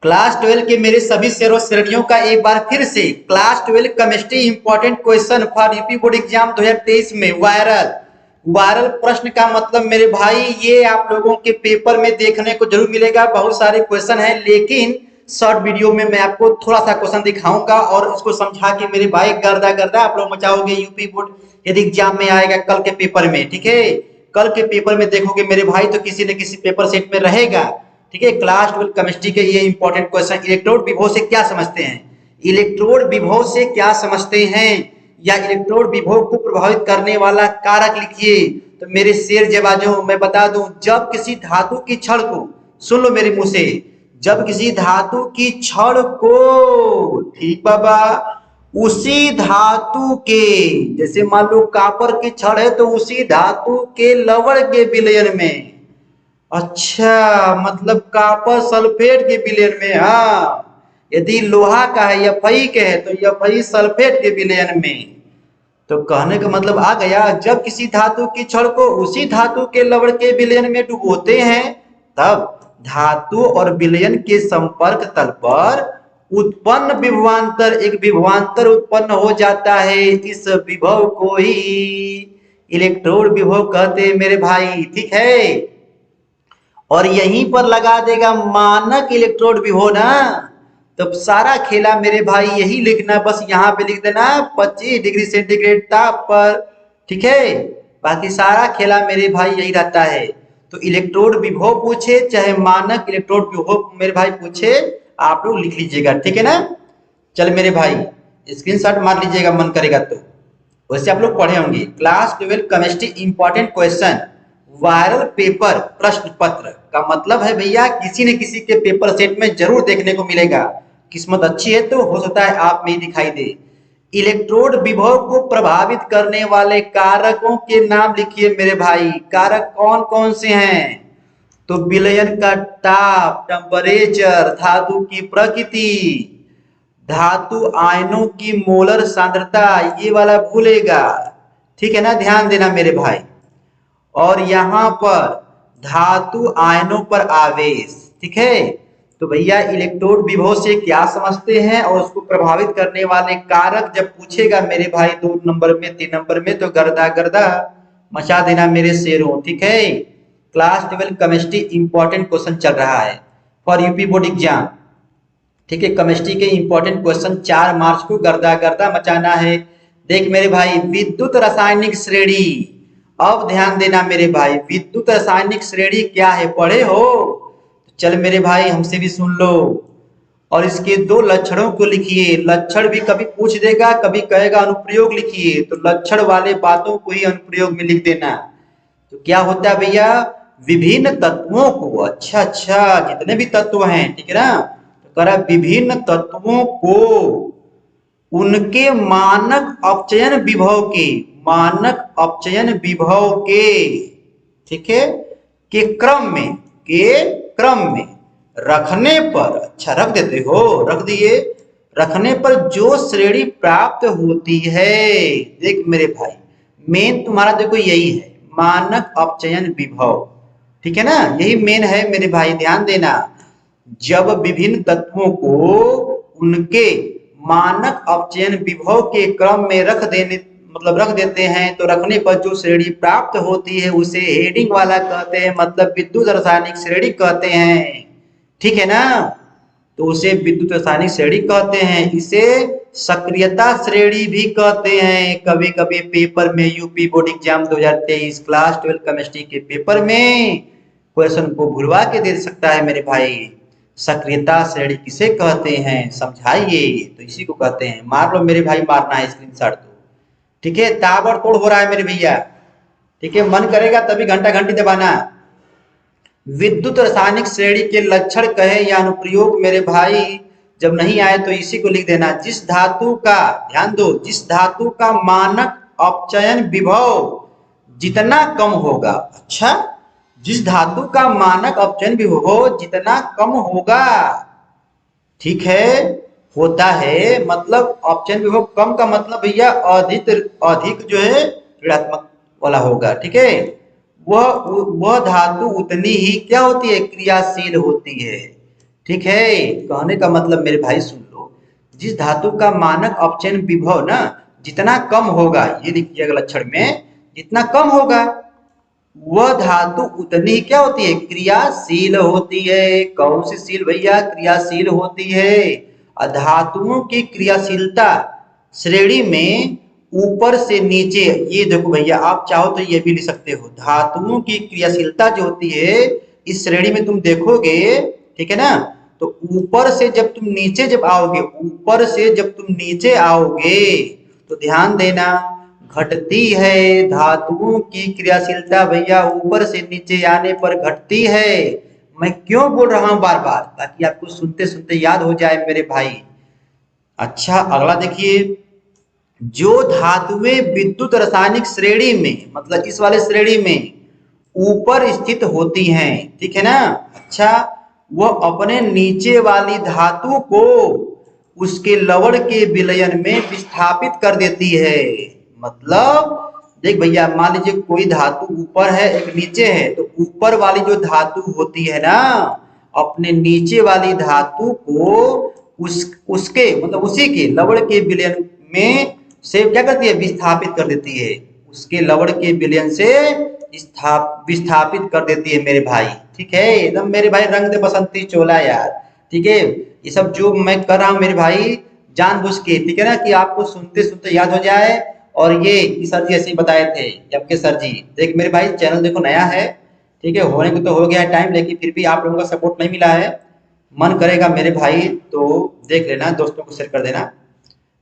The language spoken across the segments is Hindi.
क्लास 12 के मेरे सभी शेरों श्रेणियों का एक बार फिर से class 12 chemistry important question for UP board exam 2023 में वायरल प्रश्न का मतलब मेरे भाई ये आप लोगों के पेपर में देखने को जरूर मिलेगा। बहुत सारे क्वेश्चन हैं, लेकिन शॉर्ट वीडियो में मैं आपको थोड़ा सा क्वेश्चन दिखाऊंगा और उसको समझा के मेरे भाई गर्दा गर्दा आप लोग मचाओगे यूपी बोर्ड यदि एग्जाम में आएगा कल के पेपर में। ठीक है, कल के पेपर में देखोगे मेरे भाई तो किसी न किसी पेपर सेट में रहेगा। ठीक है, क्लास 12 केमिस्ट्री के ये इंपॉर्टेंट क्वेश्चन, इलेक्ट्रोड विभव से क्या समझते हैं, इलेक्ट्रोड विभव से क्या समझते हैं, या इलेक्ट्रोड विभव को प्रभावित करने वाला कारक लिखिए। तो मेरे शेर जवाजों मैं बता दूं, जब किसी धातु की छड़ को, सुन लो मेरे मुंह से, जब किसी धातु की छड़ को, ठीक बाबा, उसी धातु के, जैसे मान लो कापर की छड़ है तो उसी धातु के लवण के विलयन में, अच्छा मतलब कॉपर सल्फेट के विलयन में, हाँ यदि लोहा का है या फई के है तो या फई सल्फेट के विलयन में। तो कहने का मतलब आ गया, जब किसी धातु की छड़ को उसी धातु के लवण के विलयन में डुबोते हैं तब धातु और विलयन के संपर्क तल पर उत्पन्न विभवांतर, एक विभवांतर उत्पन्न हो जाता है। इस विभव को ही इलेक्ट्रोड विभव कहते हैं मेरे भाई। ठीक है, और यहीं पर लगा देगा मानक इलेक्ट्रोड विभव ना, तो सारा खेला मेरे भाई यही लिखना, बस यहाँ पे लिख देना 25 डिग्री सेंटीग्रेड ताप पर। ठीक है, बाकी सारा खेला मेरे भाई यही रहता है। तो इलेक्ट्रोड विभव पूछे चाहे मानक इलेक्ट्रोड विभव मेरे भाई पूछे, आप लोग लिख लीजिएगा। ठीक है ना, चल मेरे भाई स्क्रीनशॉट मार लीजिएगा मन करेगा तो। वैसे आप लोग पढ़े होंगे class 12 chemistry important question viral paper प्रश्न पत्र का मतलब है भैया किसी न किसी के पेपर सेट में जरूर देखने को मिलेगा। किस्मत अच्छी है तो हो सकता है आप में ही दिखाई दे। इलेक्ट्रोड विभव को प्रभावित करने वाले कारकों के नाम लिखिए मेरे भाई। कारक कौन कौन से हैं? तो विलयन का ताप, टेम्परेचर, धातु की प्रकृति, धातु आयनों की मोलर सांद्रता, ये वाला भूलेगा। ठीक है ना, ध्यान देना मेरे भाई। और यहाँ पर धातु आयनों पर आवेश। ठीक है, तो भैया इलेक्ट्रोड विभव से क्या समझते हैं और उसको प्रभावित करने वाले कारक जब पूछेगा मेरे भाई 2 नंबर में 3 नंबर में तो गर्दा गर्दा मचा देना मेरे शेरों। ठीक है, क्लास 12 केमिस्ट्री इंपॉर्टेंट क्वेश्चन चल रहा है फॉर यूपी बोर्ड एग्जाम। ठीक है, केमिस्ट्री के इंपॉर्टेंट क्वेश्चन 4 मार्च को गर्दा गर्दा मचाना है। देख मेरे भाई, विद्युत रासायनिक श्रेणी, अब ध्यान देना मेरे भाई, विद्युत रासायनिक श्रेणी क्या है पढ़े हो? चल मेरे भाई हमसे भी सुन लो, और इसके 2 लक्षणों को लिखिए। लक्षण भी कभी पूछ देगा, कभी कहेगा अनुप्रयोग लिखिए, तो लक्षण वाले बातों को ही अनुप्रयोग में लिख देना। तो क्या होता है भैया, विभिन्न तत्वों को, अच्छा जितने भी तत्व हैं, ठीक है ना, तो कह रहा विभिन्न तत्वों को उनके मानक अपचयन विभव के, मानक अपचयन विभव के, ठीक है, के क्रम में रखने पर, अच्छा रख देते हो, रख दिए, रखने पर जो श्रेणी प्राप्त होती है। देख मेरे भाई मेन तुम्हारा देखो यही है, मानक अपचयन विभव। ठीक है ना, यही मेन है मेरे भाई, ध्यान देना। जब विभिन्न तत्वों को उनके मानक अपचयन विभव के क्रम में रख देते हैं तो रखने पर जो श्रेणी प्राप्त होती है उसे हेडिंग वाला कहते हैं, मतलब विद्युत रासायनिक श्रेणी कहते हैं। ठीक है ना, तो उसे विद्युत रासायनिक श्रेणी कहते हैं। इसे सक्रियता श्रेणी भी कहते हैं। कभी कभी पेपर में UP board exam 2023 class 12 chemistry के पेपर में क्वेश्चन को भुलवा के दे सकता है मेरे भाई। सक्रियता श्रेणी किसे कहते हैं समझाइए, तो इसी को कहते हैं। मार लो मेरे भाई, मारना है स्क्रीनशॉट तो। ठीक है, ताबड़तोड़ हो रहा है मेरे भैया। ठीक है, मन करेगा तभी घंटा घंटी दबाना। विद्युत रासायनिक श्रेणी के लक्षण कहे या अनुप्रयोग मेरे भाई जब नहीं आए तो इसी को लिख देना। जिस धातु का, ध्यान दो, जिस धातु का मानक अपचयन विभव जितना कम होगा, अच्छा जिस धातु का मानक अपचयन विभव जितना कम होगा, ठीक है, होता है, मतलब अपचयन विभव कम का मतलब भैया अधिक जो है ऋणात्मक वाला होगा। ठीक है, वह धातु उतनी ही क्या होती है, क्रियाशील होती है। ठीक है। कहने का मतलब मेरे भाई सुन लो, जिस धातु का मानक अपचयन विभव ना जितना कम होगा, ये देखिए अगला लक्षण में, जितना कम होगा वह धातु उतनी क्या होती है, क्रियाशील होती है। कौन सी शील भैया, क्रियाशील होती है। धातुओं की क्रियाशीलता श्रेणी में ऊपर से नीचे, ये देखो भैया आप चाहो तो ये भी लिख सकते हो, धातुओं की क्रियाशीलता जो होती है इस श्रेणी में तुम देखोगे, ठीक है ना, तो ऊपर से जब तुम नीचे जब आओगे, ऊपर से जब तुम नीचे आओगे तो ध्यान देना, घटती है। धातुओं की क्रियाशीलता भैया ऊपर से नीचे आने पर घटती है। मैं क्यों बोल रहा हूं बार बार, ताकि आपको सुनते सुनते याद हो जाए मेरे भाई। अच्छा अगला देखिए, जो धातुएं विद्युत रासायनिक श्रेणी में, मतलब इस वाले श्रेणी में ऊपर स्थित होती हैं, ठीक है ना, अच्छा, वह अपने नीचे वाली धातु को उसके लवण के विलयन में विस्थापित कर देती है। मतलब देख भैया, मान लीजिए कोई धातु ऊपर है एक नीचे है, तो ऊपर वाली जो धातु होती है ना, अपने नीचे वाली धातु को उसके मतलब उसी के लवण के विलयन में से क्या करती है, विस्थापित कर देती है। उसके लवण के विलयन से विस्थापित कर देती है मेरे भाई। ठीक है, एकदम मेरे भाई रंग दे बसंती चोला यार। ठीक है, ये सब जो मैं कर रहा हूँ मेरे भाई जानबूझ के, ठीक है ना, कि आपको सुनते सुनते याद हो जाए। और ये सर जी ऐसे ही बताए थे आपके सर जी। देख मेरे भाई चैनल देखो नया है, ठीक है, होने को तो हो गया है टाइम, लेकिन फिर भी आप लोगों का सपोर्ट नहीं मिला है। मन करेगा मेरे भाई तो देख लेना, दोस्तों को शेयर कर देना।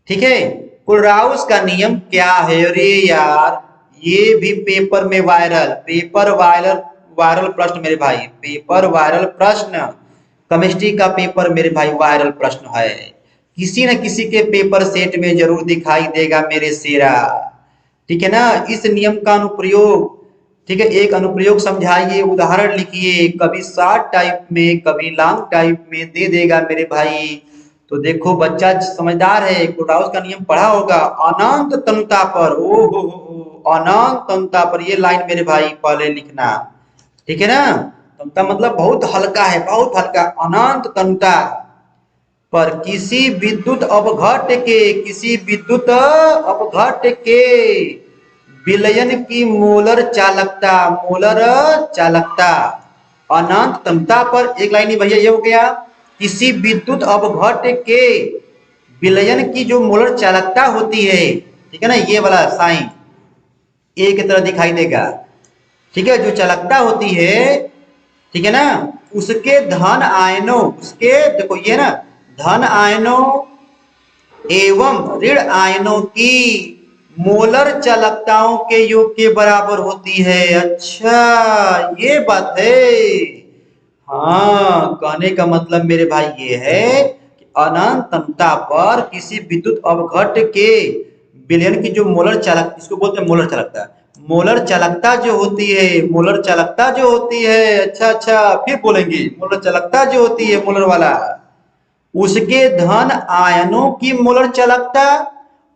ठीक है, कुलराउस का नियम क्या है? अरे यार ये भी पेपर में वायरल, वायरल प्रश्न मेरे भाई, पेपर वायरल प्रश्न, केमिस्ट्री का पेपर मेरे भाई वायरल प्रश्न है। किसी न किसी के पेपर सेट में जरूर दिखाई देगा मेरे शेरा। ठीक है ना, इस नियम का अनुप्रयोग, ठीक है, एक अनुप्रयोग समझाइए, उदाहरण लिखिए, कभी शॉर्ट टाइप में कभी लॉन्ग टाइप में दे देगा मेरे भाई। तो देखो बच्चा समझदार है, कुलराउस का नियम पढ़ा होगा, अनंत तनुता पर, ओ हो, अनंत तनुता पर, ये लाइन मेरे भाई पहले लिखना। ठीक है ना, तनुता मतलब बहुत हल्का है, बहुत हल्का, अनंत तनुता पर किसी विद्युत अपघट्य के, किसी विद्युत अपघट्य के विलयन की मोलर चालकता, मोलर चालकता अनंत तनुता पर, एक लाइन ही भैया ये हो गया, किसी विद्युत अपघट्य के विलयन की जो मोलर चालकता होती है, ठीक है ना, ये वाला साइन ए की तरह दिखाई देगा। ठीक है, जो चालकता होती है, ठीक है ना, उसके धन आयनों, उसके देखो ये ना, धन आयनों एवं ऋण आयनों की मोलर चालकताओं के योग के बराबर होती है। अच्छा ये बात है। हाँ, कहने का मतलब मेरे भाई ये है कि अनंत तनुता पर किसी विद्युत अपघट्य के विलयन की जो मोलर चालक, इसको बोलते हैं मोलर चालकता, मोलर चालकता जो होती है, मोलर चालकता जो होती है, अच्छा फिर बोलेंगे, मोलर चालकता जो होती है मोलर वाला, उसके धन आयनों की मोलर चालकता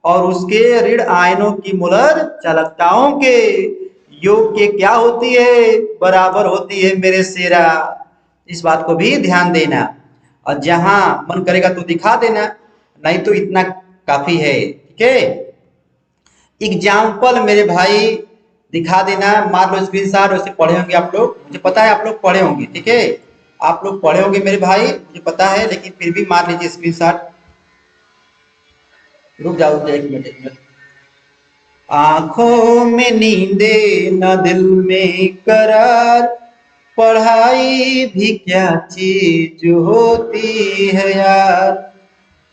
और उसके ऋण आयनों की मोलर चालकताओं के योग के क्या होती है, बराबर होती है मेरे शेरा। इस बात को भी ध्यान देना, और जहां मन करेगा तो दिखा देना, नहीं तो इतना काफी है। ठीक है, एग्जाम्पल मेरे भाई दिखा देना, मार लो स्क्रीनशॉट, वैसे पढ़े होंगे आप लोग, मुझे पता है आप लोग पढ़े होंगे। ठीक है, आप लोग पढ़े होंगे मेरे भाई, मुझे पता है, लेकिन फिर भी मार लीजिए स्क्रीनशॉट। रुक जाओ एक मिनट, एक मिनट। आंखों में नींदे न दिल में करार, पढ़ाई भी क्या चीज होती है यार,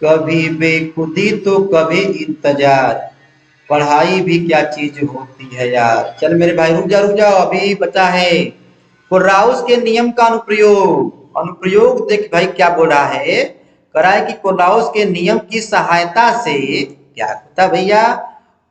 कभी बेखुदी तो कभी इंतजार, पढ़ाई भी क्या चीज होती है यार। चल मेरे भाई रुक जाओ, अभी बचा है कुलराउस के नियम का अनुप्रयोग। अनुप्रयोग देख भाई क्या बोल रहा है, कह रहा है कि कुलराउस के नियम की सहायता से क्या होता भैया,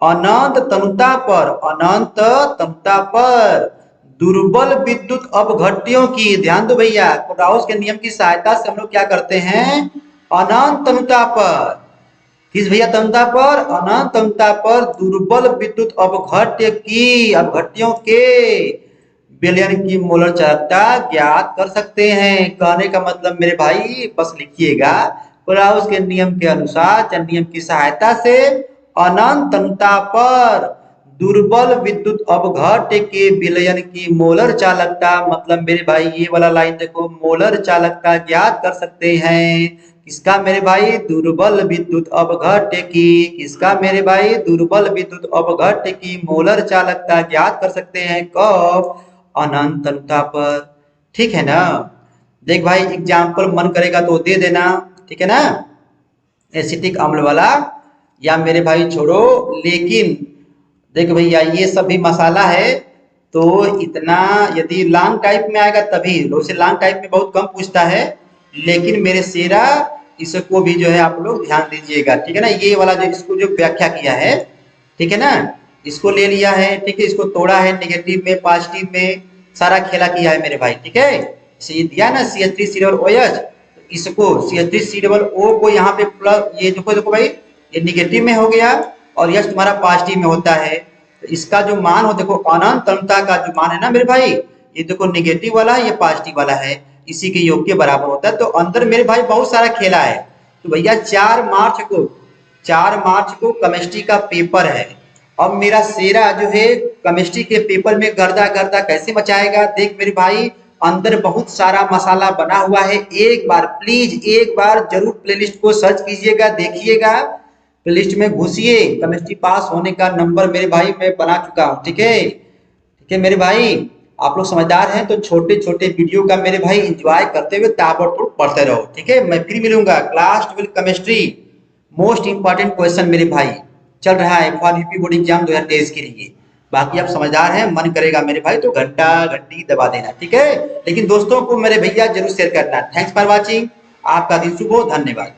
अनंत तनुता पर, अनंत तनुता पर दुर्बल विद्युत अपघट्यों की, ध्यान दो भैया, कुलराउस के नियम की सहायता से हम लोग क्या करते हैं, अनंत तनुता पर, किस भैया तनुता पर, अनंत तनुता पर दुर्बल विद्युत अपघट्य की, अपघट्यों के विलयन की मोलर चालकता ज्ञात कर सकते हैं। कहने का मतलब मेरे भाई बस लिखिएगा, क्लाउस के नियम के अनुसार या नियम की सहायता से अनंत अनुता पर दुर्बल विद्युत अपघट्य के विलयन की मोलर चालकता, मतलब मेरे भाई ये वाला लाइन देखो, मोलर चालकता ज्ञात कर सकते हैं। किसका मेरे भाई? दुर्बल विद्युत अपघट्य की। किसका मेरे भाई? दुर्बल विद्युत अपघट्य की मोलर चालकता ज्ञात कर सकते हैं। कब? अनंत अनुता पर। ठीक है ना? देख भाई एग्जाम्पल मन करेगा तो दे देना, ठीक है ना? एसिटिक अम्ल वाला या मेरे भाई छोड़ो, लेकिन देख भैया ये सब भी मसाला है, तो इतना यदि लॉन्ग टाइप में आएगा तभी, वैसे लॉन्ग टाइप में बहुत कम पूछता है, लेकिन मेरे शेरा इसको भी जो है आप लोग ध्यान दीजिएगा, ठीक है ना? ये वाला जो इसको जो व्याख्या किया है, ठीक है ना, इसको ले लिया है, ठीक है, इसको तोड़ा है नेगेटिव में पॉजिटिव में, सारा खेला किया है मेरे भाई, ठीक है? ये दिया ना CH3COOH, इसको CH3COO को यहाँ पे प्लस, ये देखो देखो भाई ये निगेटिव में हो गया और यश तुम्हारा पॉजिटिव में होता है, तो इसका जो मान हो देखो अनंत अनुता का जो मान है ना मेरे भाई, ये देखो निगेटिव वाला है, ये पॉजिटिव वाला है, इसी के योग के बराबर होता है। तो अंदर मेरे भाई बहुत सारा खेला है। तो भैया 4 मार्च को केमिस्ट्री का पेपर है, अब मेरा शेरा जो है केमिस्ट्री के पेपर में गर्दा गर्दा कैसे मचाएगा। देख मेरे भाई अंदर बहुत सारा मसाला बना हुआ है, एक बार प्लीज एक बार जरूर प्लेलिस्ट को सर्च कीजिएगा, देखिएगा, प्लेलिस्ट में घुसिए, केमिस्ट्री पास होने का नंबर मेरे भाई मैं बना चुका हूँ, ठीक है? ठीक है मेरे भाई, आप लोग समझदार हैं तो छोटे छोटे वीडियो का मेरे भाई एंजॉय करते हुए ताबड़तोड़ पढ़ते रहो, ठीक है? मैं फिर मिलूंगा class 12 chemistry most important question मेरे भाई चल रहा है फॉर यूपी बोर्ड एग्जाम 2023 के लिए। बाकी आप समझदार हैं, मन करेगा मेरे भाई तो घंटा घंटी दबा देना, ठीक है? लेकिन दोस्तों को मेरे भैया जरूर शेयर करना। थैंक्स फॉर वॉचिंग, आपका दिन शुभ हो, धन्यवाद।